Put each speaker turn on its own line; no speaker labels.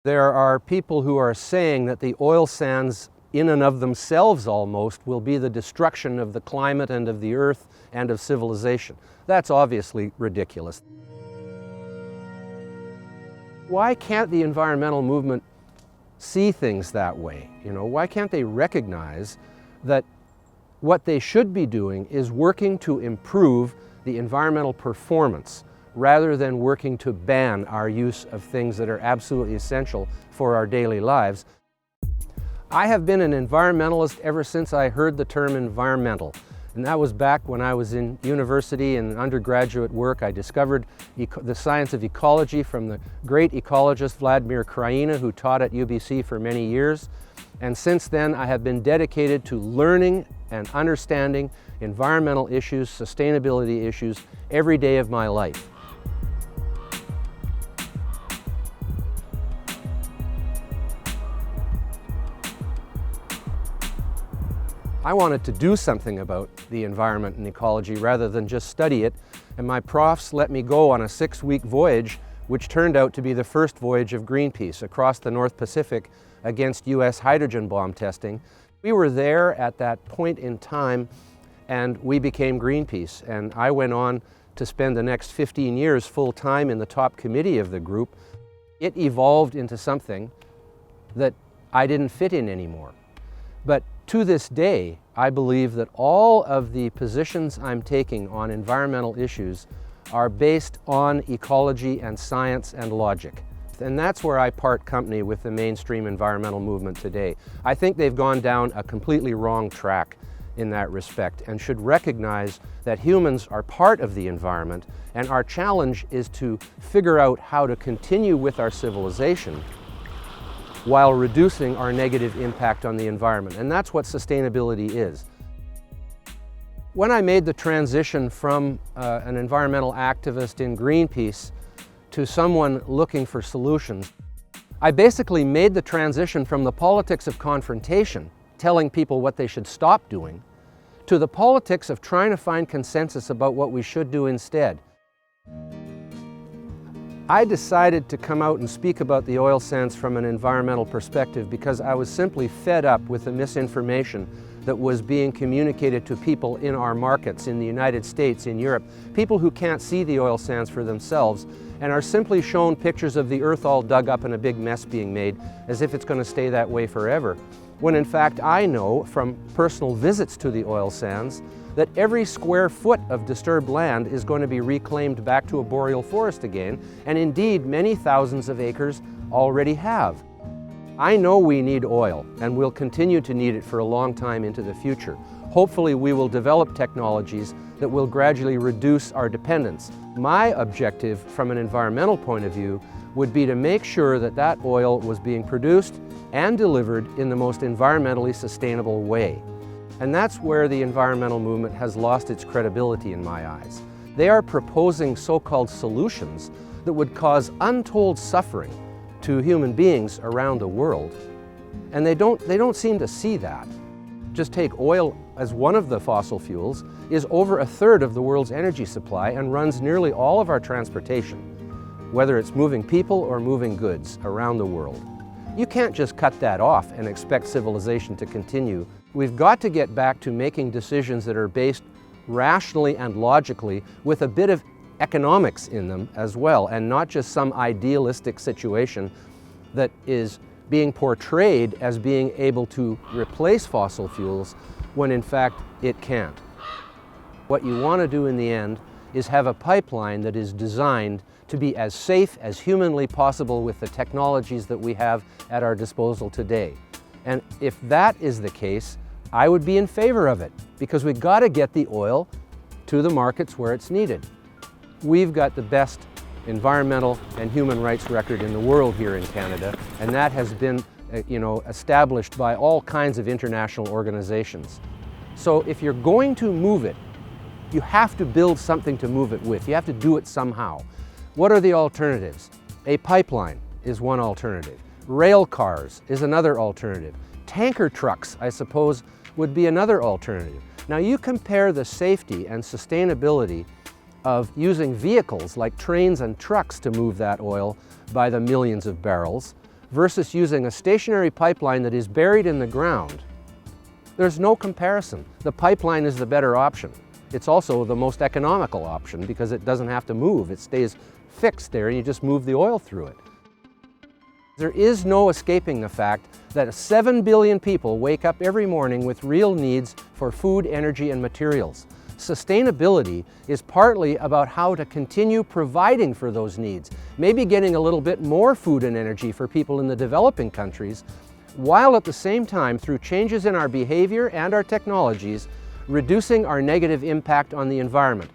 There are people who are saying that the oil sands in and of themselves almost will be the destruction of the climate and of the earth and of civilization. That's obviously ridiculous. Why can't the environmental movement see things that way? Why can't they recognize that what they should be doing is working to improve the environmental performance rather than working to ban our use of things that are absolutely essential for our daily lives? I have been an environmentalist ever since I heard the term environmental. And that was back when I was in university and undergraduate work. I discovered the science of ecology from the great ecologist Vladimir Krajina, who taught at UBC for many years. And since then, I have been dedicated to learning and understanding environmental issues, sustainability issues, every day of my life. I wanted to do something about the environment and ecology rather than just study it, and my profs let me go on a 6-week voyage, which turned out to be the first voyage of Greenpeace across the North Pacific against US hydrogen bomb testing. We were there at that point in time, and we became Greenpeace, and I went on to spend the next 15 years full-time in the top committee of the group. It evolved into something that I didn't fit in anymore. But to this day, I believe that all of the positions I'm taking on environmental issues are based on ecology and science and logic. And that's where I part company with the mainstream environmental movement today. I think they've gone down a completely wrong track in that respect and should recognize that humans are part of the environment, and our challenge is to figure out how to continue with our civilization while reducing our negative impact on the environment. And that's what sustainability is. When I made the transition from an environmental activist in Greenpeace to someone looking for solutions, I basically made the transition from the politics of confrontation, telling people what they should stop doing, to the politics of trying to find consensus about what we should do instead. I decided to come out and speak about the oil sands from an environmental perspective because I was simply fed up with the misinformation that was being communicated to people in our markets, in the United States, in Europe, people who can't see the oil sands for themselves and are simply shown pictures of the earth all dug up and a big mess being made as if it's going to stay that way forever. When in fact I know from personal visits to the oil sands that every square foot of disturbed land is going to be reclaimed back to a boreal forest again, and indeed many thousands of acres already have. I know we need oil, and we'll continue to need it for a long time into the future. Hopefully we will develop technologies that will gradually reduce our dependence. My objective from an environmental point of view would be to make sure that that oil was being produced and delivered in the most environmentally sustainable way. And that's where the environmental movement has lost its credibility in my eyes. They are proposing so-called solutions that would cause untold suffering to human beings around the world. And they don't seem to see that. Just take oil as one of the fossil fuels, is over 1/3 of the world's energy supply and runs nearly all of our transportation, whether it's moving people or moving goods around the world. You can't just cut that off and expect civilization to continue. We've got to get back to making decisions that are based rationally and logically with a bit of economics in them as well, and not just some idealistic situation that is being portrayed as being able to replace fossil fuels when in fact it can't. What you want to do in the end is have a pipeline that is designed to be as safe as humanly possible with the technologies that we have at our disposal today. And if that is the case, I would be in favor of it, because we've got to get the oil to the markets where it's needed. We've got the best environmental and human rights record in the world here in Canada, and that has been established by all kinds of international organizations. So if you're going to move it, you have to build something to move it with. You have to do it somehow. What are the alternatives? A pipeline is one alternative. Rail cars is another alternative. Tanker trucks, I suppose, would be another alternative. Now you compare the safety and sustainability of using vehicles like trains and trucks to move that oil by the millions of barrels versus using a stationary pipeline that is buried in the ground, there's no comparison. The pipeline is the better option. It's also the most economical option because it doesn't have to move. It stays fixed there and you just move the oil through it. There is no escaping the fact that 7 billion people wake up every morning with real needs for food, energy, and materials. Sustainability is partly about how to continue providing for those needs, maybe getting a little bit more food and energy for people in the developing countries, while at the same time, through changes in our behavior and our technologies, reducing our negative impact on the environment.